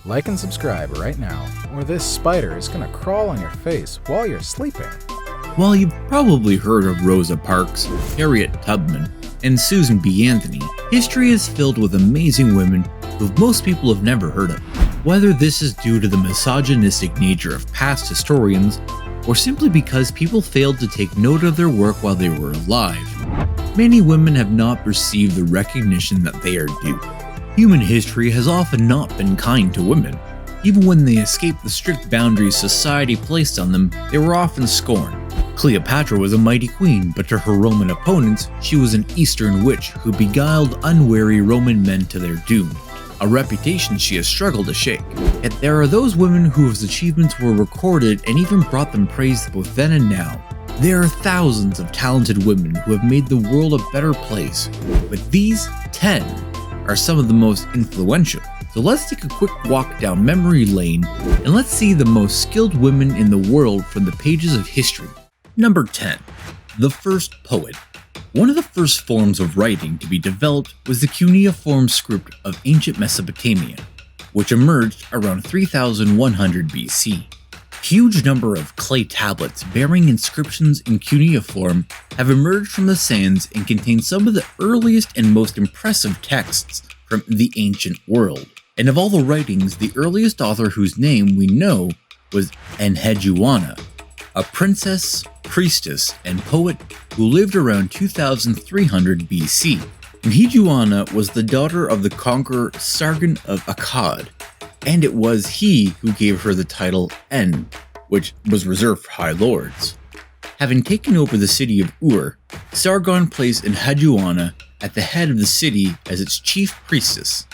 Like and subscribe right now, or this spider is gonna crawl on your face while you're sleeping. While you've probably heard of Rosa Parks, Harriet Tubman, and Susan B. Anthony, history is filled with amazing women who most people have never heard of. Whether this is due to the misogynistic nature of past historians, or simply because people failed to take note of their work while they were alive, many women have not received the recognition that they are due. Human history has often not been kind to women. Even when they escaped the strict boundaries society placed on them, they were often scorned. Cleopatra was a mighty queen, but to her Roman opponents, she was an Eastern witch who beguiled unwary Roman men to their doom, a reputation she has struggled to shake. Yet there are those women whose achievements were recorded and even brought them praise both then and now. There are thousands of talented women who have made the world a better place, but these 10 are some of the most influential. So let's take a quick walk down memory lane and let's see the most skilled women in the world from the pages of history. Number 10. The first poet. One of the first forms of writing to be developed was the cuneiform script of ancient Mesopotamia, which emerged around 3100 BC. Huge number of clay tablets bearing inscriptions in cuneiform have emerged from the sands and contain some of the earliest and most impressive texts from the ancient world. And of all the writings, the earliest author whose name we know was Enheduanna, a princess, priestess, and poet who lived around 2300 BC. Enheduanna was the daughter of the conqueror Sargon of Akkad, and it was he who gave her the title En, which was reserved for high lords. Having taken over the city of Ur, Sargon placed Enheduanna at the head of the city as its chief priestess.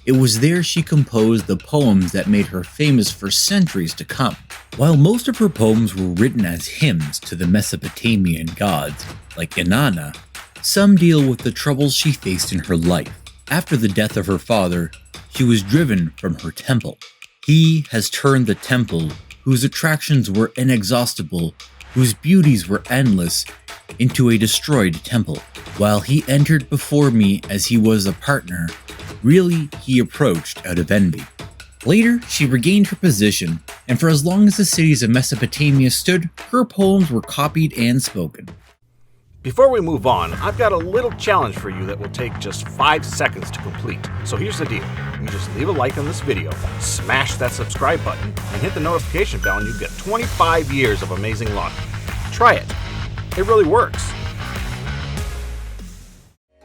It was there she composed the poems that made her famous for centuries to come. While most of her poems were written as hymns to the Mesopotamian gods, like Inanna, some deal with the troubles she faced in her life. After the death of her father, she was driven from her temple. He has turned the temple, whose attractions were inexhaustible, whose beauties were endless, into a destroyed temple. While he entered before me as he was a partner, really he approached out of envy. Later, she regained her position, and for as long as the cities of Mesopotamia stood, her poems were copied and spoken. Before we move on, I've got a little challenge for you that will take just 5 seconds to complete. So here's the deal. You just leave a like on this video, smash that subscribe button, and hit the notification bell and you get 25 years of amazing luck. Try it. It really works.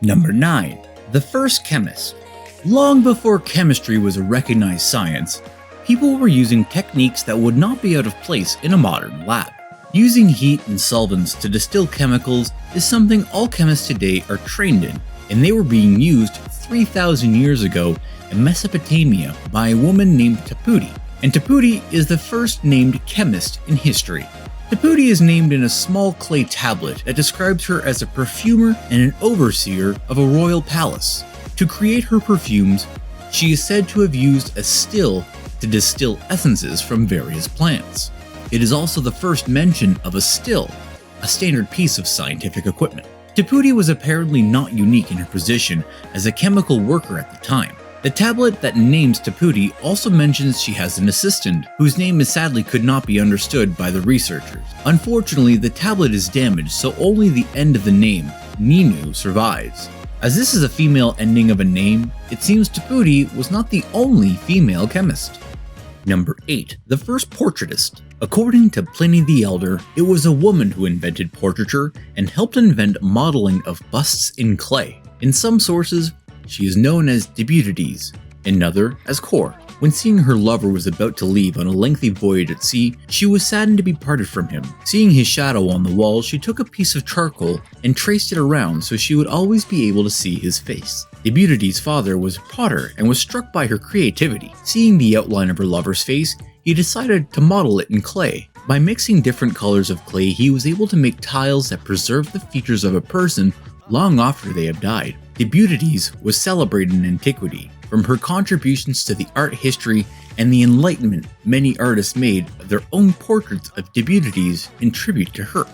Number 9. The first chemist. Long before chemistry was a recognized science, people were using techniques that would not be out of place in a modern lab. Using heat and solvents to distill chemicals is something all chemists today are trained in, and they were being used 3,000 years ago in Mesopotamia by a woman named Taputi. And Taputi is the first named chemist in history. Taputi is named in a small clay tablet that describes her as a perfumer and an overseer of a royal palace. To create her perfumes, she is said to have used a still to distill essences from various plants. It is also the first mention of a still, a standard piece of scientific equipment. Taputi was apparently not unique in her position as a chemical worker at the time. The tablet that names Taputi also mentions she has an assistant, whose name sadly could not be understood by the researchers. Unfortunately, the tablet is damaged, so only the end of the name, Ninu, survives. As this is a female ending of a name, it seems Taputi was not the only female chemist. Number 8. The first portraitist. According to Pliny the Elder, it was a woman who invented portraiture and helped invent modeling of busts in clay. In some sources, she is known as Debudides, another as Cor. When seeing her lover was about to leave on a lengthy voyage at sea, she was saddened to be parted from him. Seeing his shadow on the wall, she took a piece of charcoal and traced it around so she would always be able to see his face. Debudides' father was a potter and was struck by her creativity. Seeing the outline of her lover's face, he decided to model it in clay. By mixing different colors of clay, he was able to make tiles that preserved the features of a person long after they have died. Debudides was celebrated in antiquity. From her contributions to the art history and the Enlightenment, many artists made their own portraits of Debudides in tribute to her.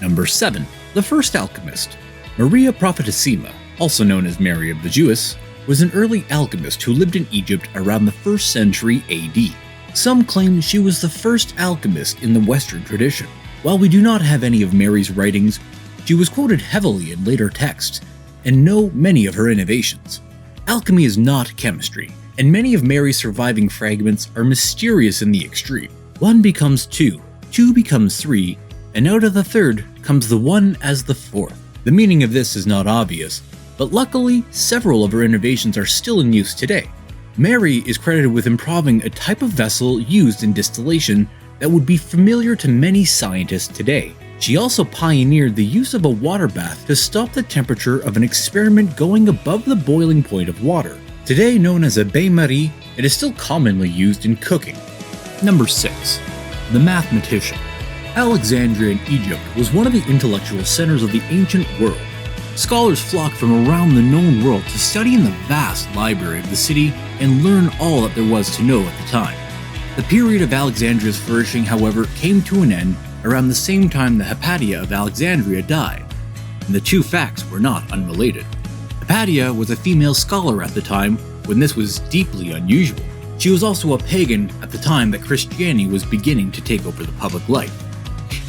Number 7. The first alchemist. Maria Prophetissima, also known as Mary of the Jewess, was an early alchemist who lived in Egypt around the 1st century AD. Some claim she was the first alchemist in the Western tradition. While we do not have any of Mary's writings, she was quoted heavily in later texts and know many of her innovations. Alchemy is not chemistry, and many of Mary's surviving fragments are mysterious in the extreme. 1 becomes 2, 2 becomes 3, and out of the 3rd comes the 1 as the 4th. The meaning of this is not obvious, but luckily several of her innovations are still in use today. Mary is credited with improving a type of vessel used in distillation that would be familiar to many scientists today. She also pioneered the use of a water bath to stop the temperature of an experiment going above the boiling point of water. Today known as a bain-marie, it is still commonly used in cooking. Number 6. The mathematician. Alexandria in Egypt was one of the intellectual centers of the ancient world. Scholars flocked from around the known world to study in the vast library of the city and learn all that there was to know at the time. The period of Alexandria's flourishing, however, came to an end around the same time the Hypatia of Alexandria died, and the two facts were not unrelated. Hypatia was a female scholar at the time when this was deeply unusual. She was also a pagan at the time that Christianity was beginning to take over the public life.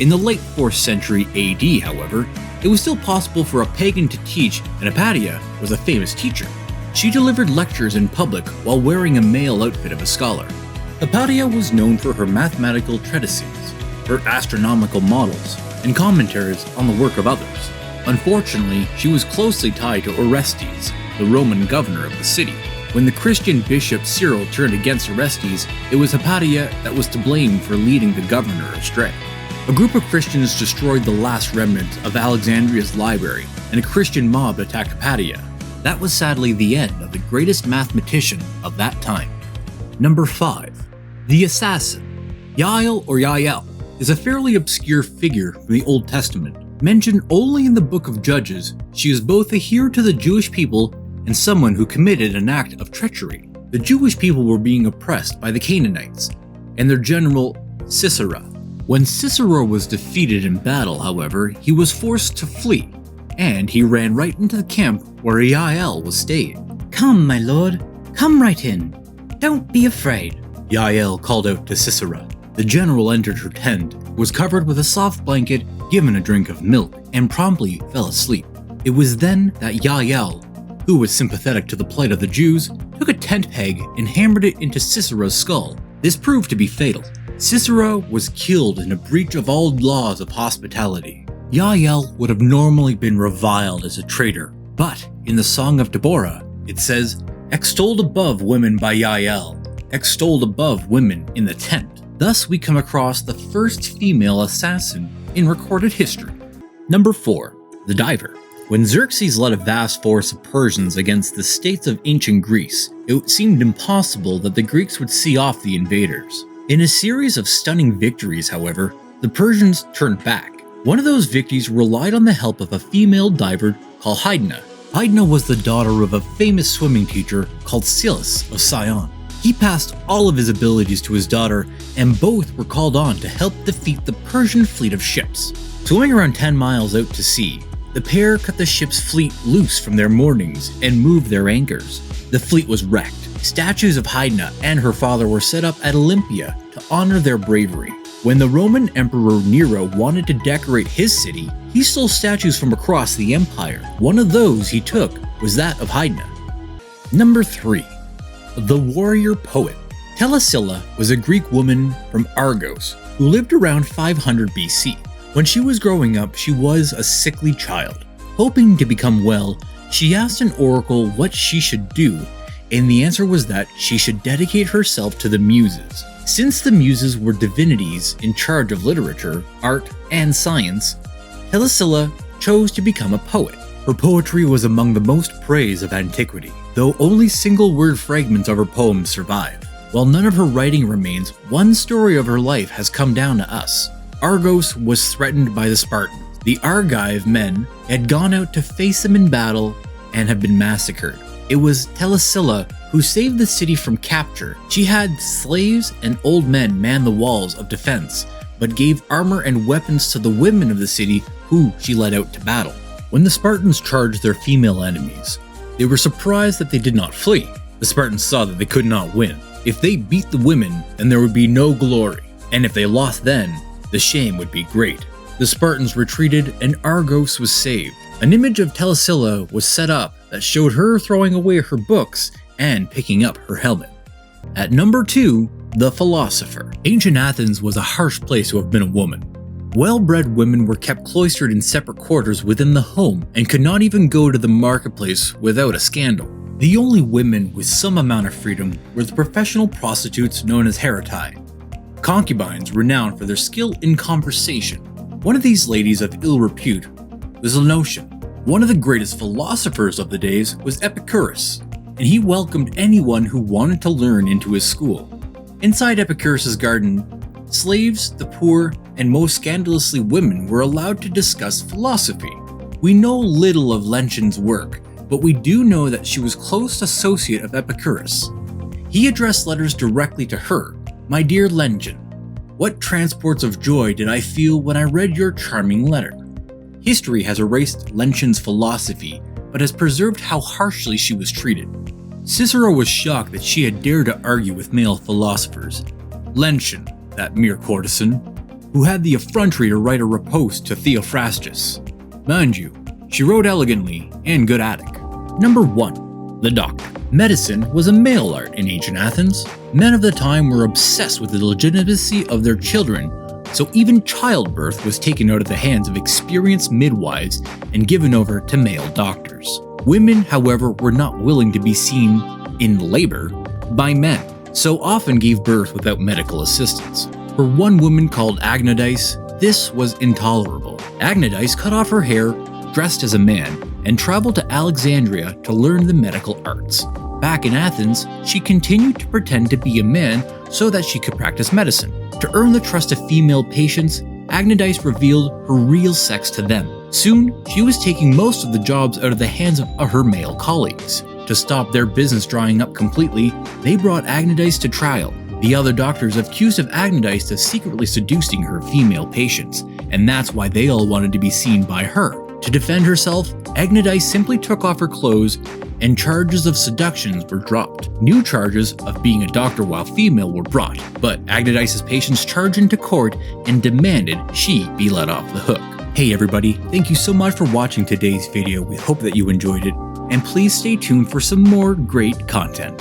In the late 4th century AD, however, it was still possible for a pagan to teach, and Hypatia was a famous teacher. She delivered lectures in public while wearing a male outfit of a scholar. Hypatia was known for her mathematical treatises, her astronomical models, and commentaries on the work of others. Unfortunately, she was closely tied to Orestes, the Roman governor of the city. When the Christian bishop Cyril turned against Orestes, it was Hypatia that was to blame for leading the governor astray. A group of Christians destroyed the last remnant of Alexandria's library, and a Christian mob attacked Hypatia. That was sadly the end of the greatest mathematician of that time. Number 5. The Assassin. Yael or Yael is a fairly obscure figure from the Old Testament. Mentioned only in the book of Judges, she is both a hero to the Jewish people and someone who committed an act of treachery. The Jewish people were being oppressed by the Canaanites and their general Sisera. When Sisera was defeated in battle, however, he was forced to flee, and he ran right into the camp where Yael was staying. "Come, my lord, come right in. Don't be afraid," Yael called out to Sisera. The general entered her tent, was covered with a soft blanket, given a drink of milk, and promptly fell asleep. It was then that Yael, who was sympathetic to the plight of the Jews, took a tent peg and hammered it into Sisera's skull. This proved to be fatal. Sisera was killed in a breach of all laws of hospitality. Yael would have normally been reviled as a traitor, but in the Song of Deborah, it says, "Extolled above women by Yael, extolled above women in the tent." Thus we come across the first female assassin in recorded history. Number 4. The Diver. When Xerxes led a vast force of Persians against the states of ancient Greece, it seemed impossible that the Greeks would see off the invaders. In a series of stunning victories, however, the Persians turned back. One of those victories relied on the help of a female diver called Hydna. Hydna was the daughter of a famous swimming teacher called Silas of Sion. He passed all of his abilities to his daughter, and both were called on to help defeat the Persian fleet of ships. Swimming around 10 miles out to sea, the pair cut the ship's fleet loose from their moorings and moved their anchors. The fleet was wrecked. Statues of Hydna and her father were set up at Olympia to honor their bravery. When the Roman Emperor Nero wanted to decorate his city, he stole statues from across the empire. One of those he took was that of Hydna. Number 3. The Warrior Poet. Telesilla was a Greek woman from Argos who lived around 500 BC. When she was growing up, she was a sickly child. Hoping to become well, she asked an oracle what she should do, and the answer was that she should dedicate herself to the Muses. Since the Muses were divinities in charge of literature, art, and science, Telesilla chose to become a poet. Her poetry was among the most praised of antiquity, though only single-word fragments of her poems survive. While none of her writing remains, one story of her life has come down to us. Argos was threatened by the Spartans. The Argive men had gone out to face them in battle and had been massacred. It was Telesilla who saved the city from capture. She had slaves and old men man the walls of defense, but gave armor and weapons to the women of the city who she led out to battle. When the Spartans charged their female enemies, They were surprised that they did not flee. The Spartans saw that they could not win. If they beat the women, then there would be no glory, and if they lost then, the shame would be great. The Spartans retreated and Argos was saved. An image of Telesilla was set up that showed her throwing away her books and picking up her helmet. At number 2, the philosopher. Ancient Athens was a harsh place to have been a woman. Well-bred women were kept cloistered in separate quarters within the home and could not even go to the marketplace without a scandal. The only women with some amount of freedom were the professional prostitutes known as Harriet, concubines renowned for their skill in conversation. One of these ladies of ill repute was Lenocian. One of the greatest philosophers of the days was Epicurus, and he welcomed anyone who wanted to learn into his school. Inside Epicurus's garden, slaves, the poor, and most scandalously women were allowed to discuss philosophy. We know little of Lention's work, but we do know that she was close associate of Epicurus. He addressed letters directly to her. My dear Lention, what transports of joy did I feel when I read your charming letter. History has erased Lention's philosophy, but has preserved how harshly she was treated. Cicero was shocked that she had dared to argue with male philosophers. Lention, that mere courtesan, who had the effrontery to write a riposte to Theophrastus. Mind you, she wrote elegantly and good Attic. Number 1. The doctor. Medicine was a male art in ancient Athens. Men of the time were obsessed with the legitimacy of their children, so even childbirth was taken out of the hands of experienced midwives and given over to male doctors. Women, however, were not willing to be seen in labor by men, so often gave birth without medical assistance. For one woman called Agnodice, this was intolerable. Agnodice cut off her hair, dressed as a man, and traveled to Alexandria to learn the medical arts. Back in Athens, she continued to pretend to be a man so that she could practice medicine. To earn the trust of female patients, Agnodice revealed her real sex to them. Soon, she was taking most of the jobs out of the hands of her male colleagues. To stop their business drying up completely, they brought Agnodice to trial. The other doctors accused of Agnodice of secretly seducing her female patients, and that's why they all wanted to be seen by her. To defend herself, Agnodice simply took off her clothes and charges of seductions were dropped. New charges of being a doctor while female were brought, but Agnodice's patients charged into court and demanded she be let off the hook. Hey everybody, thank you so much for watching today's video. We hope that you enjoyed it, and please stay tuned for some more great content.